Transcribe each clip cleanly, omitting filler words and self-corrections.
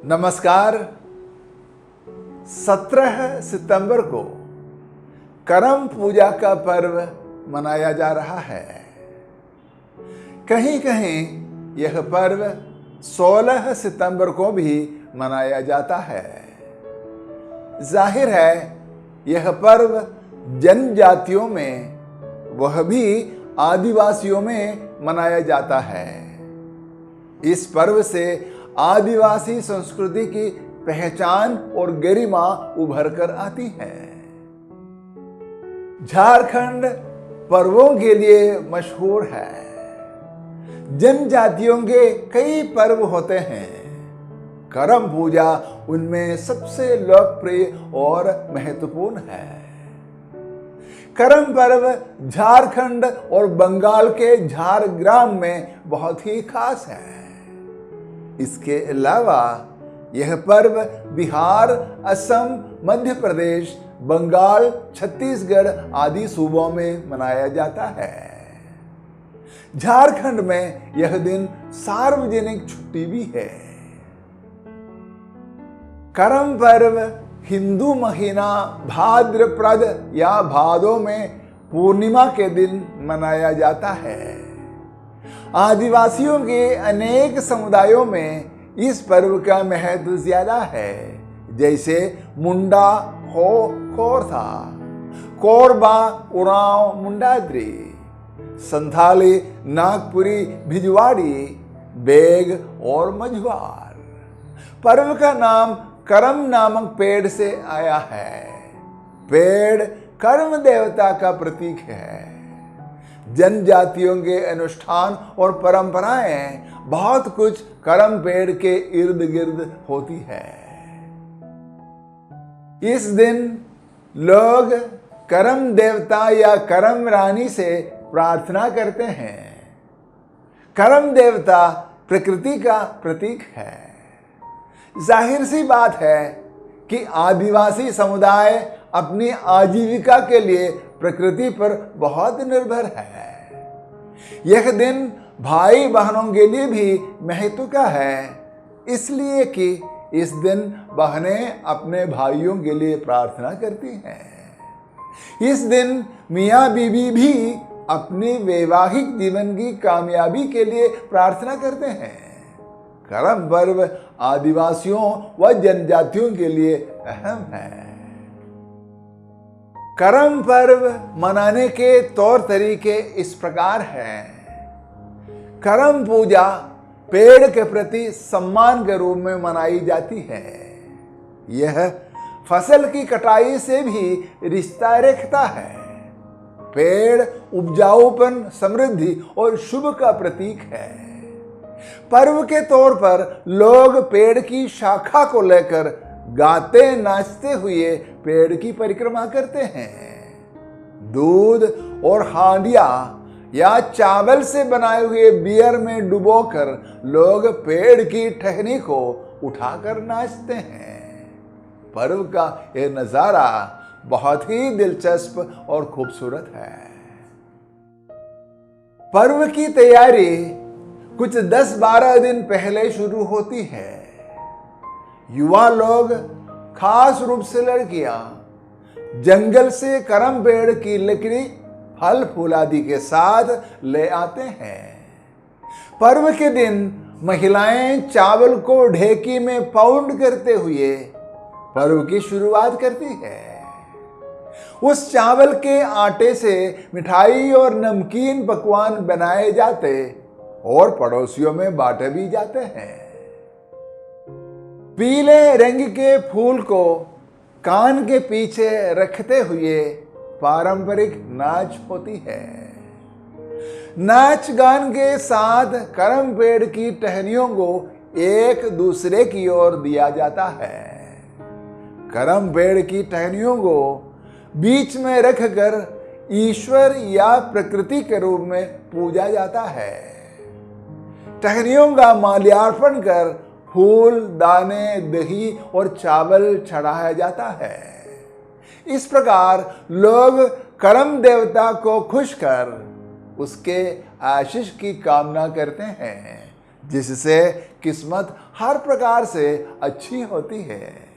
नमस्कार। 17 सितंबर को करम पूजा का पर्व मनाया जा रहा है। कहीं कहीं यह पर्व 16 सितंबर को भी मनाया जाता है। जाहिर है यह पर्व जनजातियों में, वह भी आदिवासियों में मनाया जाता है। इस पर्व से आदिवासी संस्कृति की पहचान और गरिमा उभर कर आती है। झारखंड पर्वों के लिए मशहूर है। जनजातियों के कई पर्व होते हैं। करम पूजा उनमें सबसे लोकप्रिय और महत्वपूर्ण है। करम पर्व झारखंड और बंगाल के झारग्राम में बहुत ही खास है। इसके अलावा यह पर्व बिहार, असम, मध्य प्रदेश, बंगाल, छत्तीसगढ़ आदि सूबों में मनाया जाता है। झारखंड में यह दिन सार्वजनिक छुट्टी भी है। करम पर्व हिंदू महीना भाद्रपद या भादो में पूर्णिमा के दिन मनाया जाता है। आदिवासियों के अनेक समुदायों में इस पर्व का महत्व ज्यादा है, जैसे मुंडा हो खोरथा, कोरबा उरांव मुंडाद्री, संथाली नागपुरी भिजवाड़ी, बेग और मझवार। पर्व का नाम करम नामक पेड़ से आया है। पेड़ कर्म देवता का प्रतीक है। जनजातियों के अनुष्ठान और परंपराएं बहुत कुछ करम पेड़ के इर्द गिर्द होती है। इस दिन लोग करम देवता या करम रानी से प्रार्थना करते हैं। करम देवता प्रकृति का प्रतीक है। जाहिर सी बात है कि आदिवासी समुदाय अपनी आजीविका के लिए प्रकृति पर बहुत निर्भर है। यह दिन भाई बहनों के लिए भी महत्व का है, इसलिए कि इस दिन बहनें अपने भाइयों के लिए प्रार्थना करती हैं। इस दिन मियाँ बीवी भी अपनी वैवाहिक जीवन की कामयाबी के लिए प्रार्थना करते हैं। करम पर्व आदिवासियों व जनजातियों के लिए अहम है। करम पर्व मनाने के तौर तरीके इस प्रकार हैं। करम पूजा पेड़ के प्रति सम्मान के रूप में मनाई जाती है। यह फसल की कटाई से भी रिश्ता रखता है। पेड़ उपजाऊपन, समृद्धि और शुभ का प्रतीक है। पर्व के तौर पर लोग पेड़ की शाखा को लेकर गाते नाचते हुए पेड़ की परिक्रमा करते हैं। दूध और हांडिया या चावल से बनाए हुए बियर में डुबोकर लोग पेड़ की टहनी को उठाकर नाचते हैं। पर्व का यह नजारा बहुत ही दिलचस्प और खूबसूरत है। पर्व की तैयारी कुछ 10-12 दिन पहले शुरू होती है। युवा लोग, खास रूप से लड़कियां, जंगल से करम पेड़ की लकड़ी, फल फूल आदि के साथ ले आते हैं। पर्व के दिन महिलाएं चावल को ढेकी में पाउंड करते हुए पर्व की शुरुआत करती है। उस चावल के आटे से मिठाई और नमकीन पकवान बनाए जाते और पड़ोसियों में बांटे भी जाते हैं। पीले रंग के फूल को कान के पीछे रखते हुए पारंपरिक नाच होती है। नाच गान के साथ करम पेड़ की टहनियों को एक दूसरे की ओर दिया जाता है। करम पेड़ की टहनियों को बीच में रखकर ईश्वर या प्रकृति के रूप में पूजा जाता है। टहनियों का माल्यार्पण कर फूल, दाने, दही और चावल चढ़ाया जाता है। इस प्रकार लोग करम देवता को खुश कर उसके आशीष की कामना करते हैं, जिससे किस्मत हर प्रकार से अच्छी होती है।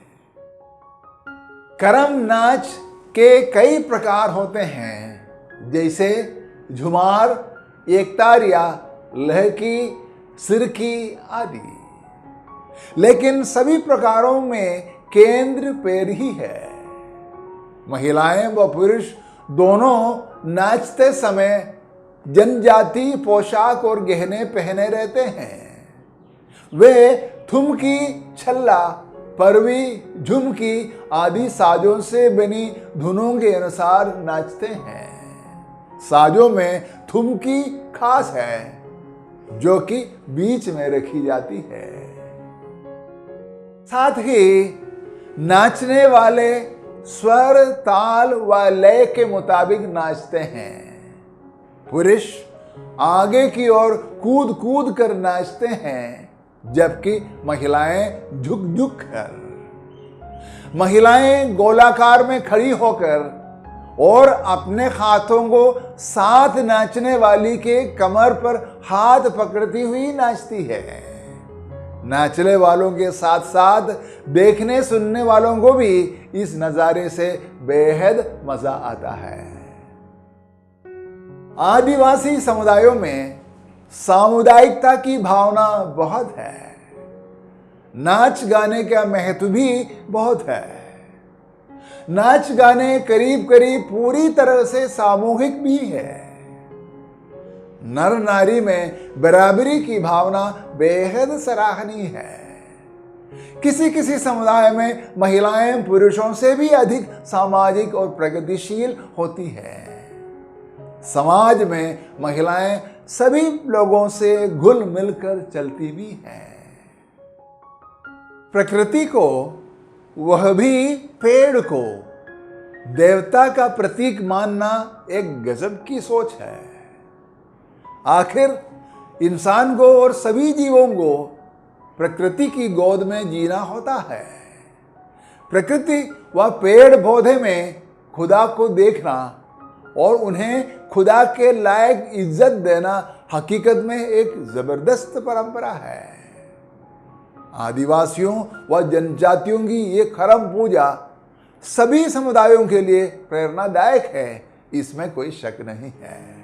करम नाच के कई प्रकार होते हैं, जैसे झुमार, एकतारिया, लहकी, सिरकी आदि। लेकिन सभी प्रकारों में केंद्र पैर ही है। महिलाएं व पुरुष दोनों नाचते समय जनजातीय पोशाक और गहने पहने रहते हैं। वे थुमकी, छल्ला, परवी, झुमकी आदि साजों से बनी धुनों के अनुसार नाचते हैं। साजों में थुमकी खास है, जो कि बीच में रखी जाती है। साथ ही नाचने वाले स्वर, ताल व लय के मुताबिक नाचते हैं। पुरुष आगे की ओर कूद कूद कर नाचते हैं, जबकि महिलाएं झुक झुक कर। महिलाएं गोलाकार में खड़ी होकर और अपने हाथों को साथ नाचने वाली के कमर पर हाथ पकड़ती हुई नाचती है। नाचने वालों के साथ साथ देखने सुनने वालों को भी इस नजारे से बेहद मजा आता है। आदिवासी समुदायों में सामुदायिकता की भावना बहुत है। नाच गाने का महत्व भी बहुत है। नाच गाने करीब करीब पूरी तरह से सामूहिक भी है। नर नारी में बराबरी की भावना बेहद सराहनीय है। किसी किसी समुदाय में महिलाएं पुरुषों से भी अधिक सामाजिक और प्रगतिशील होती है। समाज में महिलाएं सभी लोगों से घुल मिलकर चलती भी हैं। प्रकृति को, वह भी पेड़ को, देवता का प्रतीक मानना एक गजब की सोच है। आखिर इंसान को और सभी जीवों को प्रकृति की गोद में जीना होता है। प्रकृति व पेड़ पौधे में खुदा को देखना और उन्हें खुदा के लायक इज्जत देना हकीकत में एक जबरदस्त परंपरा है। आदिवासियों व जनजातियों की ये करम पूजा सभी समुदायों के लिए प्रेरणादायक है, इसमें कोई शक नहीं है।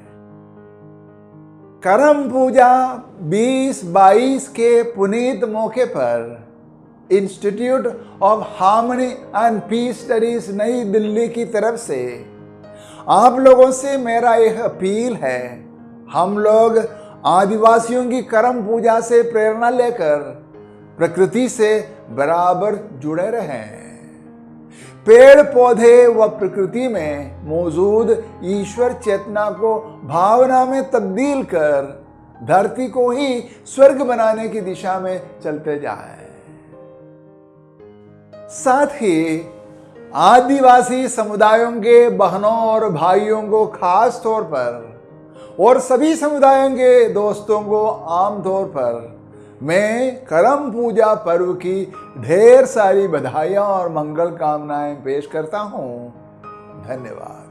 करम पूजा 2022 के पुनीत मौके पर institute of harmony and peace studies New Delhi की तरफ से आप लोगों से मेरा यह अपील है, हम लोग आदिवासियों की करम पूजा से प्रेरणा लेकर प्रकृति से बराबर जुड़े रहें। पेड़ पौधे व प्रकृति में मौजूद ईश्वर चेतना को भावना में तब्दील कर धरती को ही स्वर्ग बनाने की दिशा में चलते जाएं। साथ ही आदिवासी समुदायों के बहनों और भाइयों को खास तौर पर और सभी समुदायों के दोस्तों को आम तौर पर मैं करम पूजा पर्व की ढेर सारी बधाइयाँ और मंगल कामनाएं पेश करता हूँ। धन्यवाद।